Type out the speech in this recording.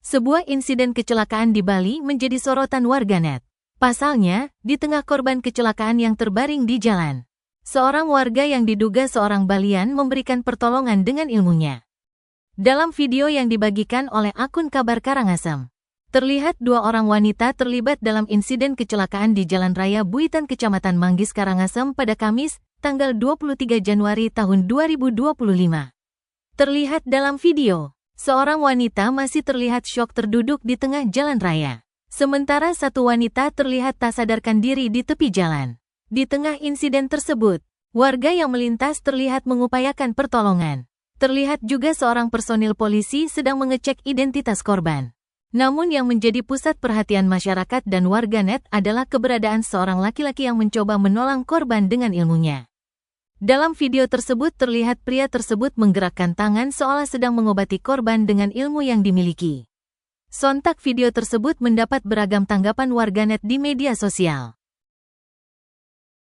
Sebuah insiden kecelakaan di Bali menjadi sorotan warganet. Pasalnya, di tengah korban kecelakaan yang terbaring di jalan, seorang warga yang diduga seorang Balian memberikan pertolongan dengan ilmunya. Dalam video yang dibagikan oleh akun Kabar Karangasem, terlihat dua orang wanita terlibat dalam insiden kecelakaan di Jalan Raya Buitan Kecamatan Manggis Karangasem pada Kamis, tanggal 23 Januari tahun 2025. Terlihat dalam video, seorang wanita masih terlihat syok terduduk di tengah jalan raya. Sementara satu wanita terlihat tak sadarkan diri di tepi jalan. Di tengah insiden tersebut, warga yang melintas terlihat mengupayakan pertolongan. Terlihat juga seorang personil polisi sedang mengecek identitas korban. Namun yang menjadi pusat perhatian masyarakat dan warganet adalah keberadaan seorang laki-laki yang mencoba menolong korban dengan ilmunya. Dalam video tersebut terlihat pria tersebut menggerakkan tangan seolah sedang mengobati korban dengan ilmu yang dimiliki. Sontak video tersebut mendapat beragam tanggapan warganet di media sosial.